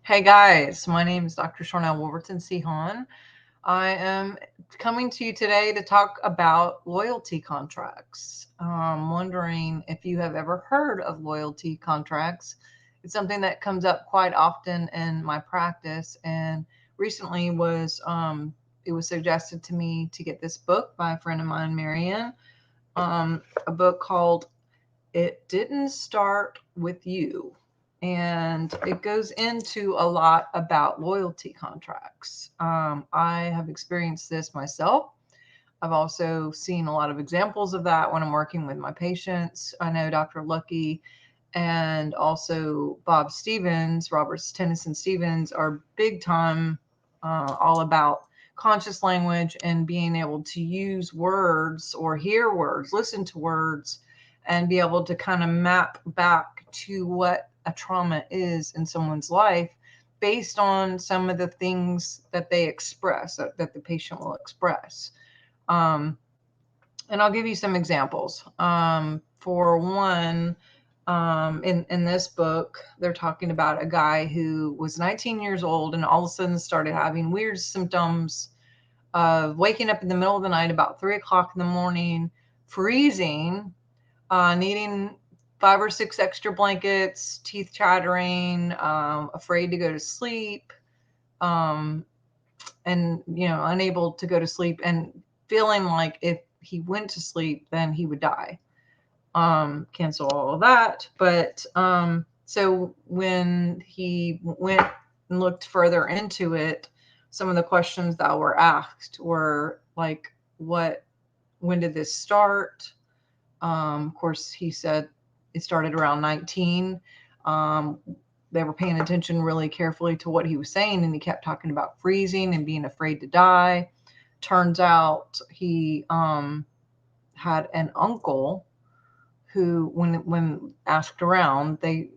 Hey guys, my name is Dr. Sharnael Wolverton Sihon. I am coming to you today to talk about loyalty contracts. I'm wondering if you have ever heard of loyalty contracts. It's something that comes up quite often in my practice, and recently it was suggested to me to get this book by a friend of mine, Marianne, a book called "It Didn't Start with You." And it goes into a lot about loyalty contracts. I have experienced this myself. I've also seen a lot of examples of that when I'm working with my patients. I know Dr. Lucky and also Bob Stevens, Roberts Tennyson Stevens, are big time all about conscious language and being able to use words or hear words, listen to words, and be able to kind of map back to what a trauma is in someone's life based on some of the things that they express, that the patient will express. Um, and I'll give you some examples. For one, in this book, they're talking about a guy who was 19 years old and all of a sudden started having weird symptoms of waking up in the middle of the night about 3 o'clock in the morning, freezing, needing 5 or 6 extra blankets, teeth chattering, afraid to go to sleep, um, and unable to go to sleep, and feeling like if he went to sleep, then he would die. Cancel all of that. But so when he went and looked further into it, some of the questions that were asked were like, when did this start? Of course, he said it started around 19. Um, they were paying attention really carefully to what he was saying, and he kept talking about freezing and being afraid to die. Turns out he had an uncle who, when asked around, they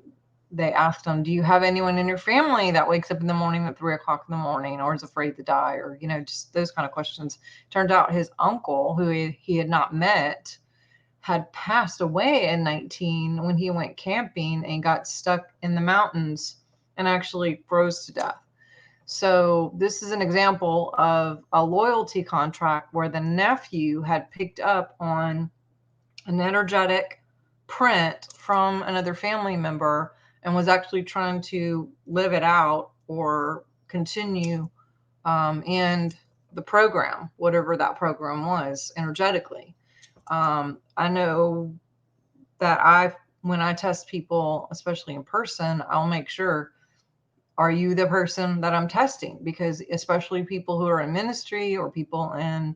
asked him, "Do you have anyone in your family that wakes up in the morning at 3 o'clock in the morning, or is afraid to die?" Or just those kind of questions. Turned out his uncle, who he had not met, had passed away in 19 when he went camping and got stuck in the mountains and actually froze to death. So this is an example of a loyalty contract where the nephew had picked up on an energetic print from another family member and was actually trying to live it out or continue in the program, whatever that program was energetically. I know that when I test people, especially in person, I'll make sure, are you the person that I'm testing? Because especially people who are in ministry or people in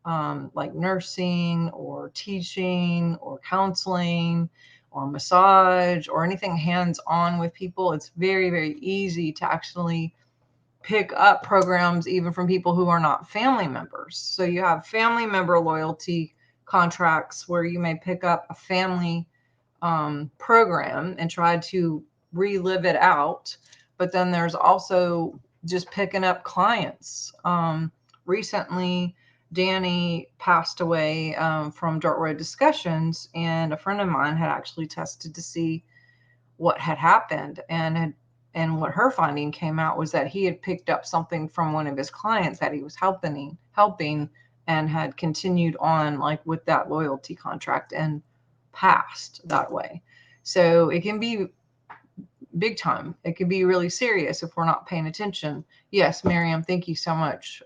like nursing or teaching or counseling or massage or anything hands-on with people, it's very, very easy to actually pick up programs even from people who are not family members. So you have family member loyalty contracts where you may pick up a family program and try to relive it out. But then there's also just picking up clients. Recently, Danny passed away from Dirt Road Discussions, and a friend of mine had actually tested to see what had happened, and what her finding came out was that he had picked up something from one of his clients that he was helping and had continued on like with that loyalty contract and passed that way. So it can be big time. It can be really serious if we're not paying attention. Yes, Miriam, thank you so much.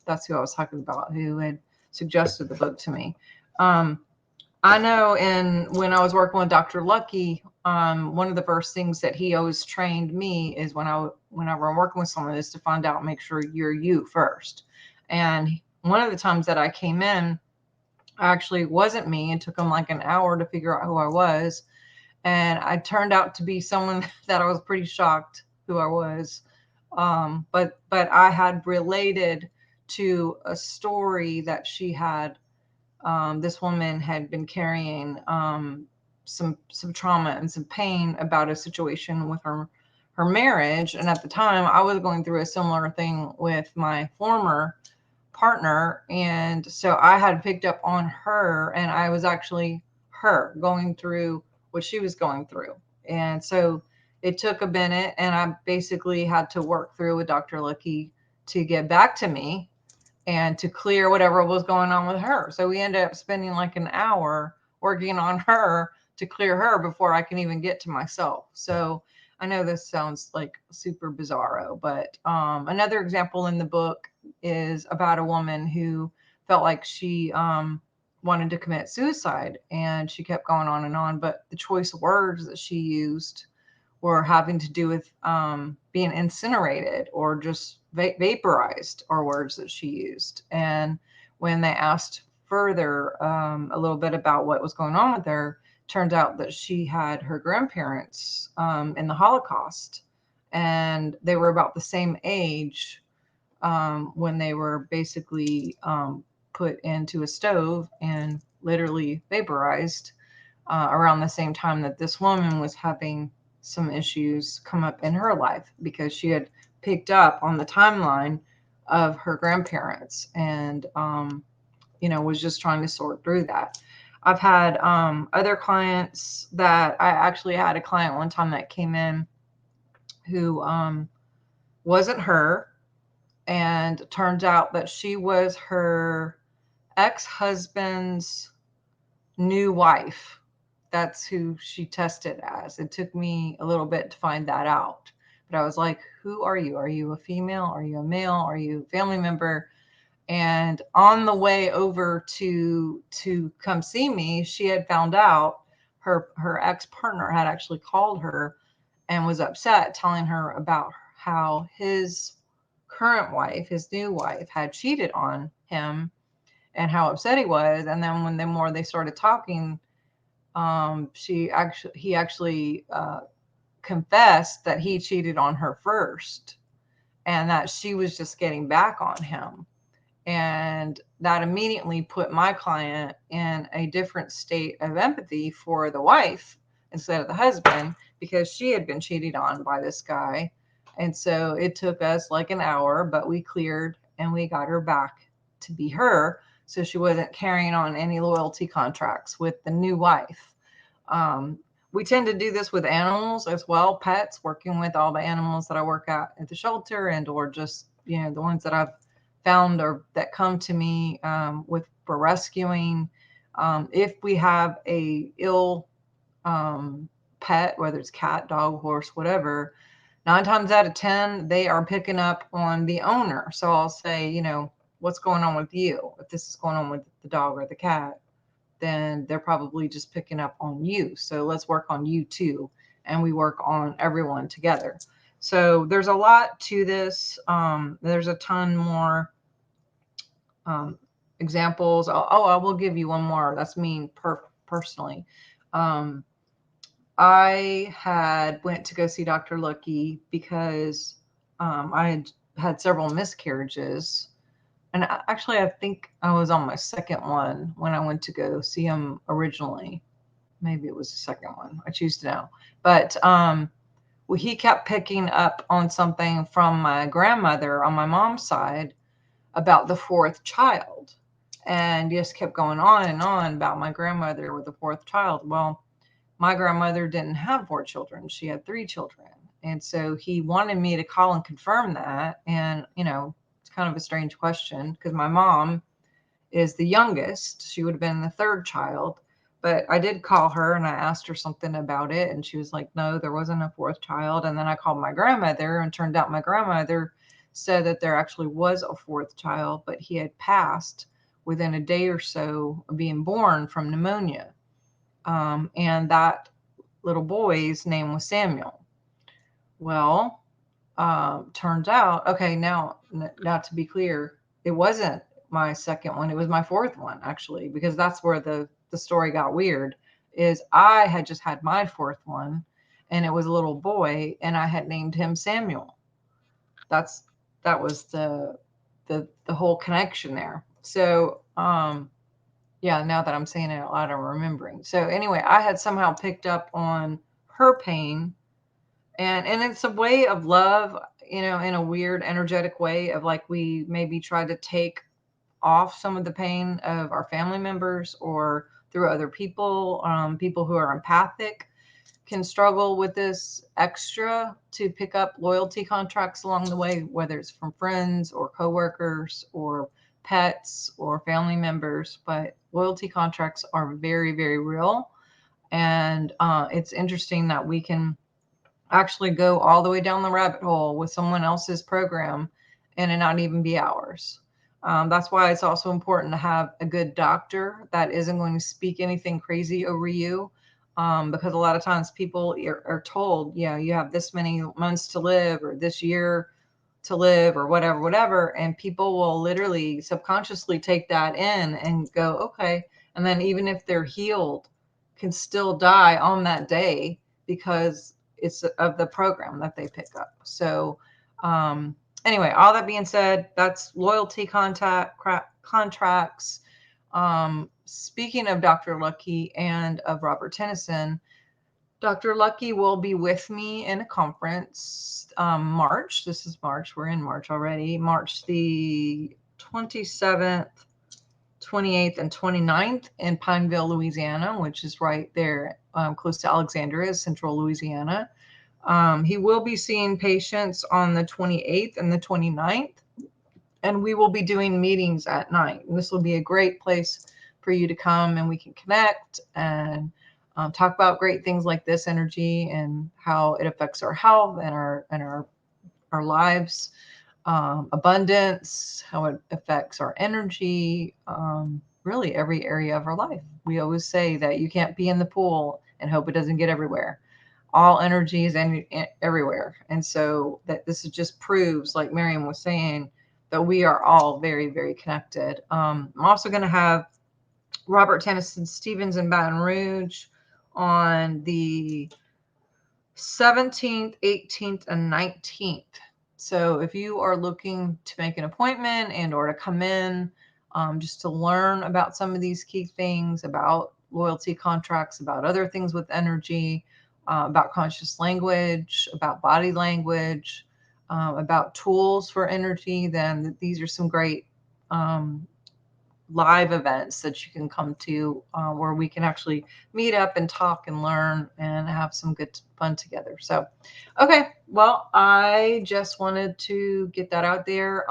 That's who I was talking about, who had suggested the book to me. I know, and when I was working with Dr. Lucky, one of the first things that he always trained me is whenever I'm working with someone is to find out, make sure you're you first. And one of the times that I came in, actually wasn't me. It took him like an hour to figure out who I was. And I turned out to be someone that I was pretty shocked who I was. But I had related to a story that she had. This woman had been carrying some trauma and some pain about a situation with her marriage, and at the time I was going through a similar thing with my former partner, and so I had picked up on her, and I was actually her going through what she was going through. And so it took a minute, and I basically had to work through with Dr. Lucky to get back to me and to clear whatever was going on with her. So we ended up spending like an hour working on her to clear her before I can even get to myself. So I know this sounds like super bizarro, but another example in the book is about a woman who felt like she wanted to commit suicide, and she kept going on and on, but the choice of words that she used were having to do with being incinerated or just vaporized, are words that she used. And when they asked further a little bit about what was going on with her, turned out that she had her grandparents in the Holocaust, and they were about the same age when they were basically put into a stove and literally vaporized around the same time that this woman was having some issues come up in her life, because she had picked up on the timeline of her grandparents, and was just trying to sort through that. I've had other clients that I actually had a client one time that came in who wasn't her, and it turned out that she was her ex-husband's new wife. That's who she tested as. It took me a little bit to find that out. But I was like, who are you? Are you a female? Are you a male? Are you a family member? And on the way over to come see me, she had found out her ex-partner had actually called her and was upset, telling her about how his current wife, his new wife, had cheated on him and how upset he was. And then when the more they started talking, he actually confessed that he cheated on her first, and that she was just getting back on him. And that immediately put my client in a different state of empathy for the wife instead of the husband, because she had been cheated on by this guy. And so it took us like an hour, but we cleared and we got her back to be her. So she wasn't carrying on any loyalty contracts with the new wife. We tend to do this with animals as well, pets, working with all the animals that I work at the shelter, and or just, the ones that I've found or that come to me for rescuing. If we have a ill pet, whether it's cat, dog, horse, whatever, 9 times out of 10, they are picking up on the owner. So I'll say, what's going on with you? If this is going on with the dog or the cat, then they're probably just picking up on you. So let's work on you too. And we work on everyone together. So there's a lot to this. There's a ton more examples. I will give you one more. That's me personally. I had went to go see Dr. Lucky because I had several miscarriages. And actually, I think I was on my second one when I went to go see him originally. Maybe it was the second one. I choose to know. But he kept picking up on something from my grandmother on my mom's side about the fourth child, and just kept going on and on about my grandmother with the fourth child. Well, my grandmother didn't have 4 children. She had 3 children. And so he wanted me to call and confirm that. And, it's kind of a strange question because my mom is the youngest. She would have been the third child. But I did call her and I asked her something about it. And she was like, no, there wasn't a fourth child. And then I called my grandmother, and turned out my grandmother said that there actually was a fourth child, but he had passed within a day or so of being born from pneumonia. And that little boy's name was Samuel. Well, turns out, okay, now to be clear, it wasn't my second one. It was my fourth one, actually, because that's where the story got weird. Is I had just had my fourth one, and it was a little boy, and I had named him Samuel. That was the whole connection there. So yeah, now that I'm saying it out loud, I'm remembering. So anyway, I had somehow picked up on her pain, and it's a way of love, in a weird energetic way of like we maybe try to take off some of the pain of our family members or through other people, people who are empathic can struggle with this extra to pick up loyalty contracts along the way, whether it's from friends or coworkers or pets or family members. But loyalty contracts are very, very real. And it's interesting that we can actually go all the way down the rabbit hole with someone else's program and it not even be ours. That's why it's also important to have a good doctor that isn't going to speak anything crazy over you. Because a lot of times people are told, you know, you have this many months to live or this year to live or whatever, whatever. And people will literally subconsciously take that in and go, okay. And then even if they're healed, can still die on that day because it's of the program that they pick up. So, anyway, all that being said, that's loyalty contracts. Speaking of Dr. Lucky and of Robert Tennyson, Dr. Lucky will be with me in a conference March. This is March. We're in March already. March the 27th, 28th, and 29th in Pineville, Louisiana, which is right there close to Alexandria, central Louisiana. He will be seeing patients on the 28th and the 29th, and we will be doing meetings at night. And this will be a great place for you to come and we can connect and talk about great things like this energy and how it affects our health and our lives, abundance, how it affects our energy, really every area of our life. We always say that you can't be in the pool and hope it doesn't get everywhere. All energy is everywhere. And so that this just proves, like Miriam was saying, that we are all very, very connected. I'm also going to have Robert Tennyson Stevens in Baton Rouge on the 17th, 18th, and 19th. So if you are looking to make an appointment and or to come in just to learn about some of these key things, about loyalty contracts, about other things with energy, about conscious language, about body language, about tools for energy, then these are some great live events that you can come to where we can actually meet up and talk and learn and have some good fun together. So, okay, well, I just wanted to get that out there.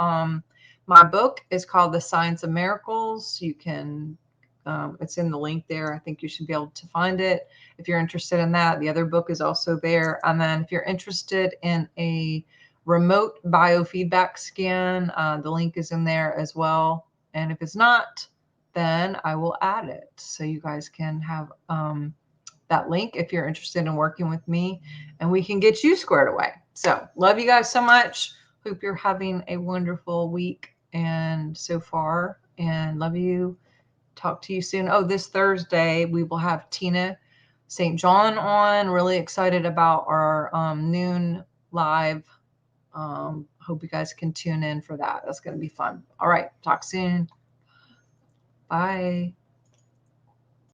My book is called The Science of Miracles. You can, it's in the link there. I think you should be able to find it if you're interested in that. The other book is also there. And then if you're interested in a remote biofeedback scan, the link is in there as well. And if it's not, then I will add it so you guys can have that link if you're interested in working with me and we can get you squared away. So love you guys so much. Hope you're having a wonderful week and so far, and love you. Talk to you soon. Oh, this Thursday we will have Tina St. John on. Really excited about our noon live. Hope you guys can tune in for that. That's going to be fun. All right. Talk soon. Bye.